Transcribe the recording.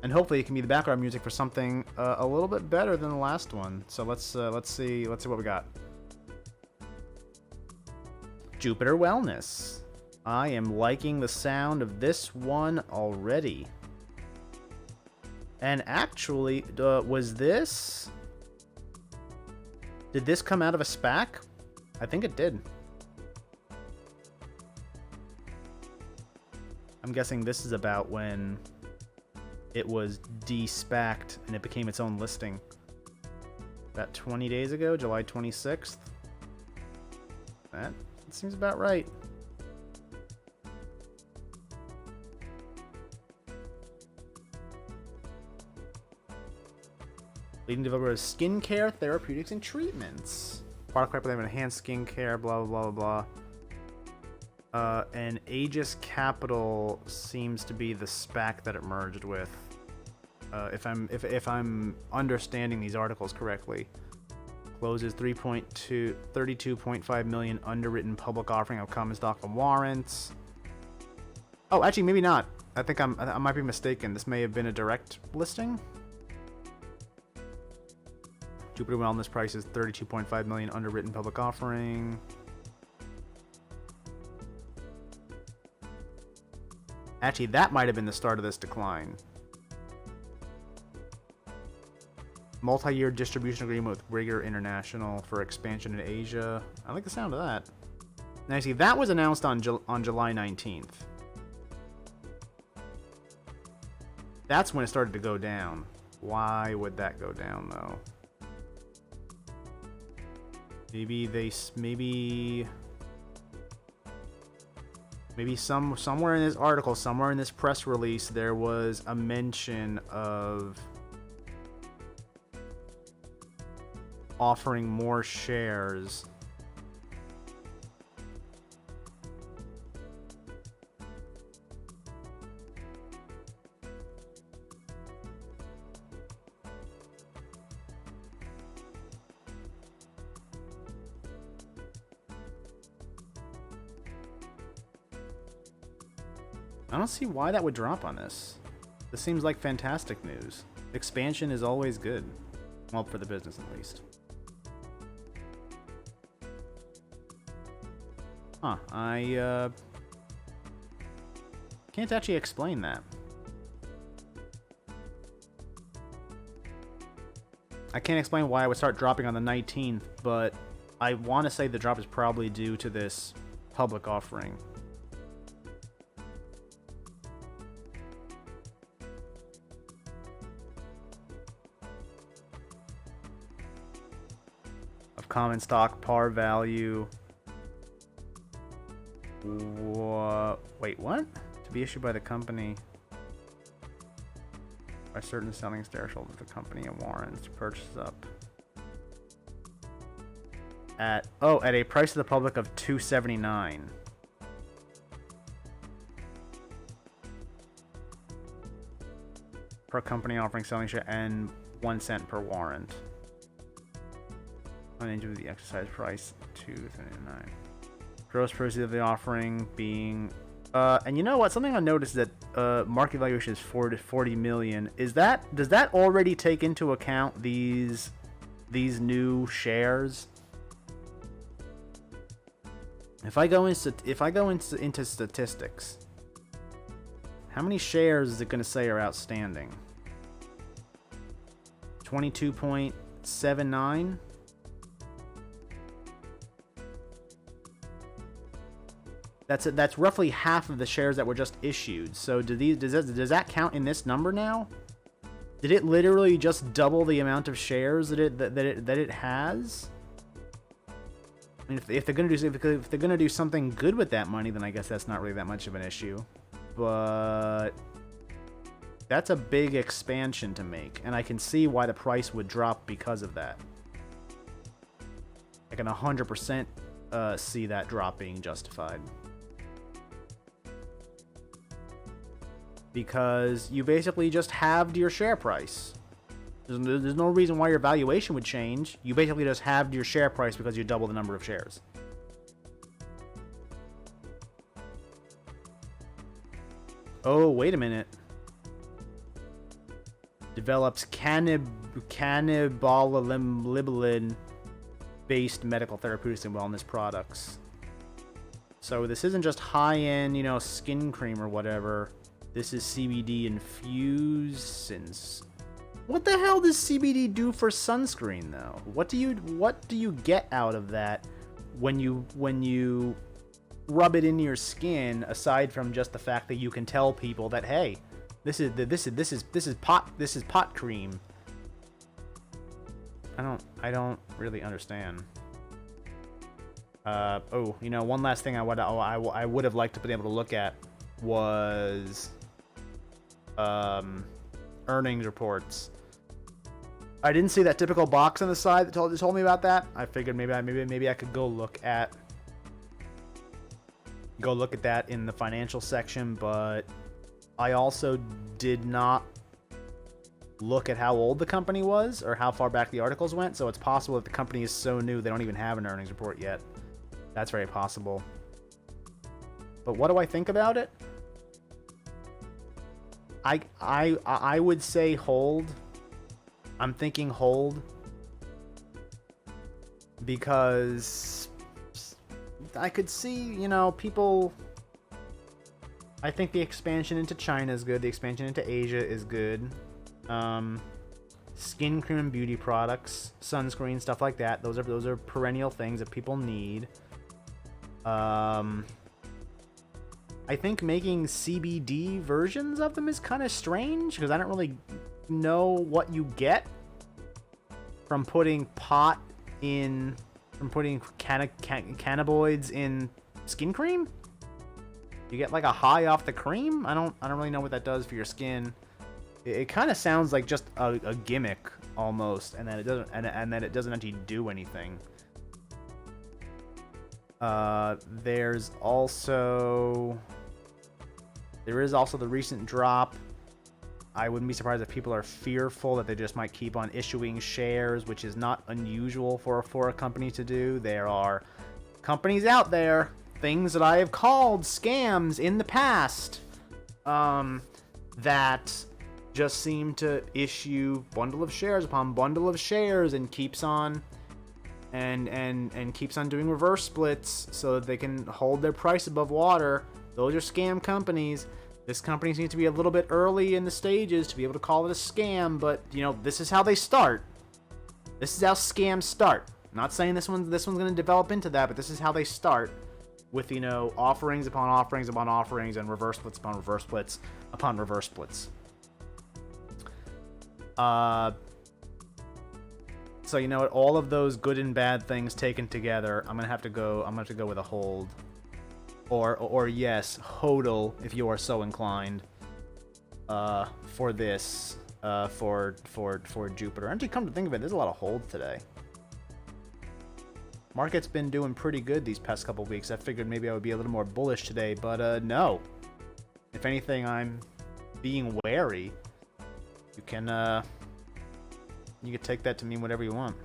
And hopefully it can be the background music for something a little bit better than the last one. So let's see what we got. Jupiter Wellness. I am liking the sound of this one already. And actually, was this... Did this come out of a SPAC? I think it did. I'm guessing this is about when it was de-SPAC'd and it became its own listing. About 20 days ago, July 26th. That seems about right. Leading developer of skincare, therapeutics, and treatments. Product pipeline of enhanced skincare, blah, blah, blah, blah. And Aegis Capital seems to be the SPAC that it merged with. If I'm understanding these articles correctly. Closes 32.5 million underwritten public offering of common stock and warrants. Oh, actually, maybe not. I think I might be mistaken. This may have been a direct listing. Jupiter Wellness price is 32.5 million underwritten public offering. Actually, that might have been the start of this decline. Multi-year distribution agreement with Rigor International for expansion in Asia. I like the sound of that. Now, see, that was announced on July 19th. That's when it started to go down. Why would that go down, though? Maybe somewhere in this article, somewhere in this press release, there was a mention of offering more shares. I don't see why that would drop on this. This seems like fantastic news. Expansion is always good. Well, for the business at least. Huh, I can't actually explain that. I can't explain why it would start dropping on the 19th, but I want to say the drop is probably due to this public offering. Of common stock par value. Wait, what? To be issued by the company by certain selling shareholders of the company and warrants to purchase up at a price to the public of $2.79. Per company offering selling share and 1 cent per warrant. Unended with the exercise price $2.79. Gross proceeds of the offering being, and you know what? Something I noticed is that market valuation is $40 million. Does that already take into account these new shares? If I go into statistics, how many shares is it going to say are outstanding? 22.79. That's roughly half of the shares that were just issued. So does that count in this number now? Did it literally just double the amount of shares that it has? I mean, if they're gonna do something good with that money, then I guess that's not really that much of an issue. But that's a big expansion to make, and I can see why the price would drop because of that. I can 100% see that drop being justified. Because you basically just halved your share price. There's no reason why your valuation would change. You basically just halved your share price because you double the number of shares. Oh, wait a minute. develops cannabinoid-based medical therapeutics and wellness products. So this isn't just high-end, you know, skin cream or whatever. This is CBD infused. What the hell does CBD do for sunscreen, though? What do you get out of that when you rub it into your skin, aside from just the fact that you can tell people that, hey, this is pot cream? I don't really understand. Oh, you know, one last thing I would have liked to be able to look at was earnings reports. I didn't see that typical box on the side that told me about that. I figured maybe I could go look at that in the financial section, but I also did not look at how old the company was or how far back the articles went, so it's possible that the company is so new they don't even have an earnings report yet. That's very possible. But what do I think about it? I would say hold. I'm thinking hold because I could see, you know, people. I think the expansion into China is good. The expansion into Asia is good. Skin cream and beauty products, sunscreen, stuff like that. Those are perennial things that people need. I think making CBD versions of them is kind of strange because I don't really know what you get from putting cannabinoids in skin cream. You get like a high off the cream. I don't really know what that does for your skin. It kind of sounds like just a gimmick almost, and that it doesn't actually do anything. There is also the recent drop. I wouldn't be surprised if people are fearful that they just might keep on issuing shares, which is not unusual for a company to do. There are companies out there, things that I have called scams in the past, that just seem to issue bundle of shares upon bundle of shares and keeps on keeps on doing reverse splits so that they can hold their price above water. Those are scam companies. This company seems to be a little bit early in the stages to be able to call it a scam, but you know, this is how they start. This is how scams start. I'm not saying this one's going to develop into that, but this is how they start, with, you know, offerings upon offerings upon offerings and reverse splits upon reverse splits upon reverse splits. So you know what? All of those good and bad things taken together, I'm gonna have to go with a hold, or yes, hodl if you are so inclined. For this, for Jupiter. Actually, come to think of it, there's a lot of holds today. Market's been doing pretty good these past couple weeks. I figured maybe I would be a little more bullish today, but no. If anything, I'm being wary. You can take that to mean whatever you want.